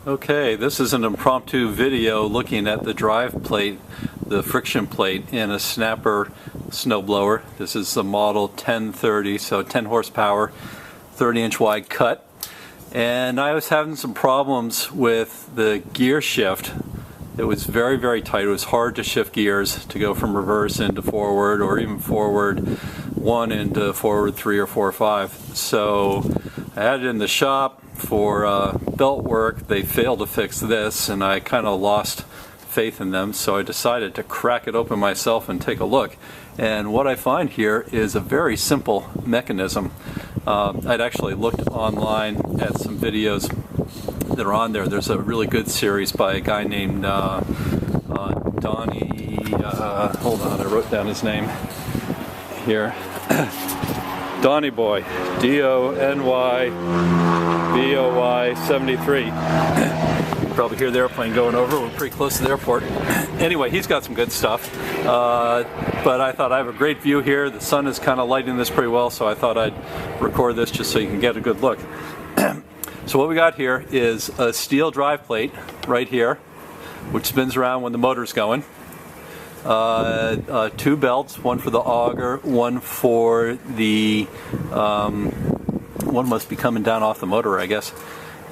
Okay, this is an impromptu video looking at the drive plate, the friction plate in a Snapper snowblower. This is the model 1030, so 10 horsepower, 30-inch wide cut. And I was having some problems with the gear shift. It was very, very tight. It was hard to shift gears to go from reverse into forward, or even forward 1 into forward 3 or 4 or 5. So I had it in the shop for belt work. They failed to fix this, and I kind of lost faith in them, so I decided to crack it open myself and take a look. And what I find here is a very simple mechanism. I'd actually looked online at some videos that are on there. There's a really good series by a guy named Donnie, hold on, I wrote down his name here. Donny Boy, D-O-N-Y-B-O-Y 73. You can probably hear the airplane going over. We're pretty close to the airport. Anyway, he's got some good stuff. But I thought I have a great view here. The sun is kind of lighting this pretty well, so I thought I'd record this just so you can get a good look. So what we got here is a steel drive plate right here, which spins around when the motor's going. 2 belts, one for the auger, one for the, one must be coming down off the motor, I guess.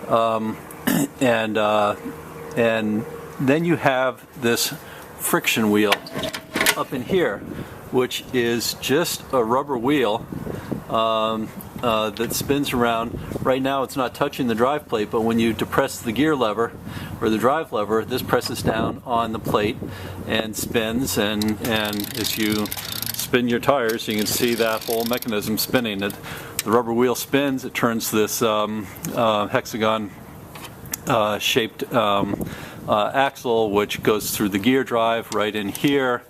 And then you have this friction wheel up in here, which is just a rubber wheel that spins around. Right now it's not touching the drive plate, but when you depress the gear lever or the drive lever, this presses down on the plate and spins, and as you spin your tires, you can see that whole mechanism spinning. The rubber wheel spins, it turns this hexagon shaped axle, which goes through the gear drive right in here,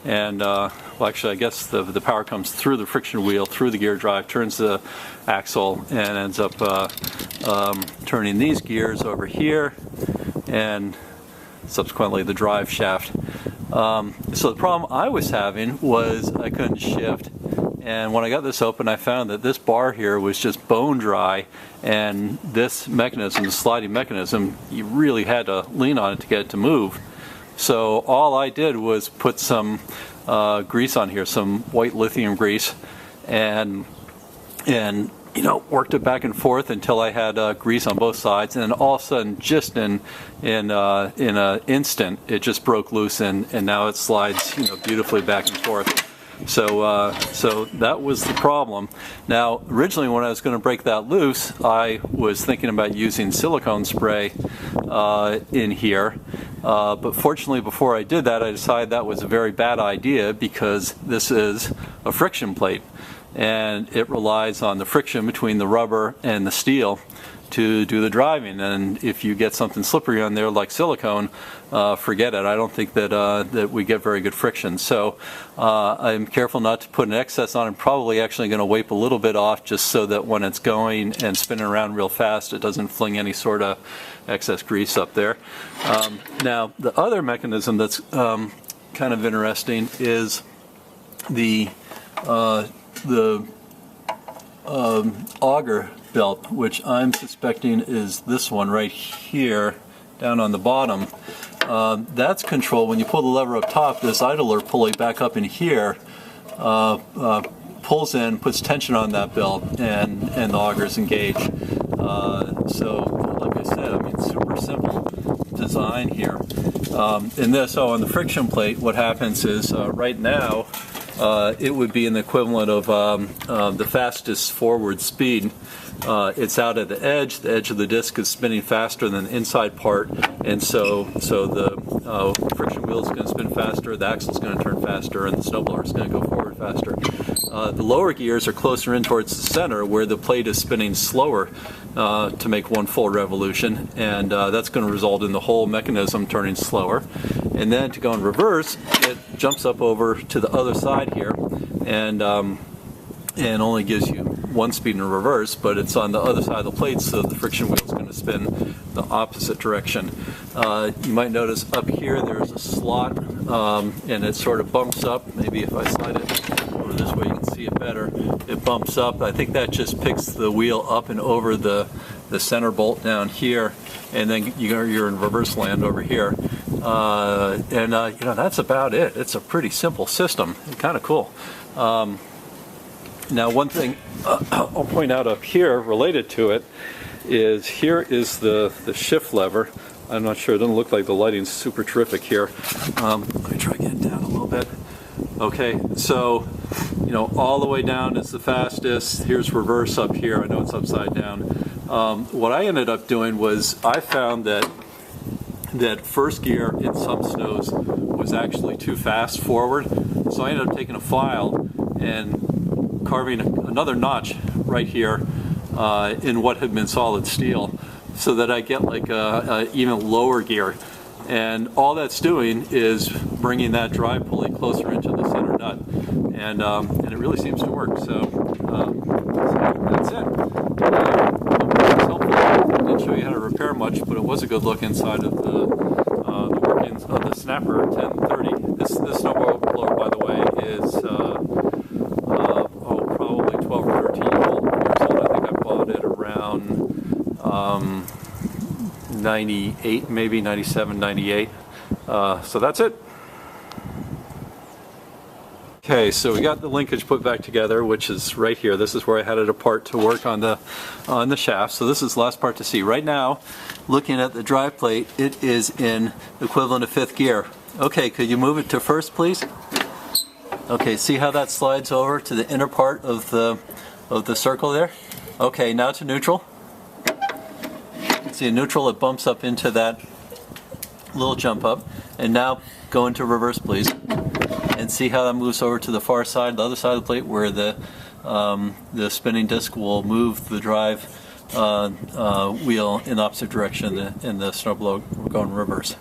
and well, actually I guess the power comes through the friction wheel, through the gear drive, turns the axle, and ends up turning these gears over here, and subsequently the drive shaft. So the problem I was having was I couldn't shift, and when I got this open, I found that this bar here was just bone dry, and this mechanism, the sliding mechanism, you really had to lean on it to get it to move. So all I did was put some grease on here, some white lithium grease, and you know, worked it back and forth until I had grease on both sides, and then all of a sudden, just in an instant, it just broke loose, and now it slides, you know, beautifully back and forth. So so that was the problem. Now, originally when I was going to break that loose, I was thinking about using silicone spray in here. But fortunately, before I did that, I decided that was a very bad idea, because this is a friction plate, and it relies on the friction between the rubber and the steel to do the driving. And if you get something slippery on there like silicone, forget it. I don't think that that we get very good friction. So I'm careful not to put an excess on. I'm probably actually going to wipe a little bit off, just so that when it's going and spinning around real fast, it doesn't fling any sort of excess grease up there. Now, the other mechanism that's kind of interesting is the auger belt, which I'm suspecting is this one right here down on the bottom. That's controlled when you pull the lever up top. This idler pulley back up in here pulls in, puts tension on that belt, and the augers engage. So like I said, I mean, super simple design here. In this, on the friction plate, what happens is right now it would be in the equivalent of the fastest forward speed. It's out at the edge of the disc is spinning faster than the inside part, and so the friction wheel is going to spin faster, the axle is going to turn faster, and the snowblower is going to go forward faster. The lower gears are closer in towards the center, where the plate is spinning slower to make one full revolution, and that's going to result in the whole mechanism turning slower. And then to go in reverse, it jumps up over to the other side here, and only gives you one speed in reverse, but it's on the other side of the plate, so the friction wheel is going to spin the opposite direction. You might notice up here there's a slot, and it sort of bumps up. Maybe if I slide it over this way, you can see see it better, it bumps up. I think that just picks the wheel up and over the center bolt down here, and then you're in reverse land over here. You know, that's about it. It's a pretty simple system, kind of cool. Now, one thing I'll point out up here related to it is here is the shift lever. I'm not sure, it doesn't look like the lighting's super terrific here. Let me try getting down a little bit. Okay, so, you know, all the way down is the fastest. Here's reverse up here. I know it's upside down. What I ended up doing was I found that first gear in some snows was actually too fast forward. So I ended up taking a file and carving another notch right here in what had been solid steel, so that I get like a even lower gear. And all that's doing is bringing that drive pulley closer into the center nut, and it really seems to work. So that's it. It's helpful. I didn't show you how to repair much, but it was a good look inside of the workings of the Snapper 1030. This snowblower, by the way, is probably 12 or 13 years old. I think I bought it around 98, maybe 97, 98. So that's it. Okay, so we got the linkage put back together, which is right here. This is where I had it apart to work on the shaft. So this is the last part to see. Right now, looking at the drive plate, it is in the equivalent of 5th gear. Okay, could you move it to first, please? Okay, see how that slides over to the inner part of the circle there? Okay, now to neutral. See, in neutral it bumps up into that little jump up. And now go into reverse, please. And see how that moves over to the far side, the other side of the plate, where the spinning disc will move the drive wheel in the opposite direction, and the snowblower will go in reverse.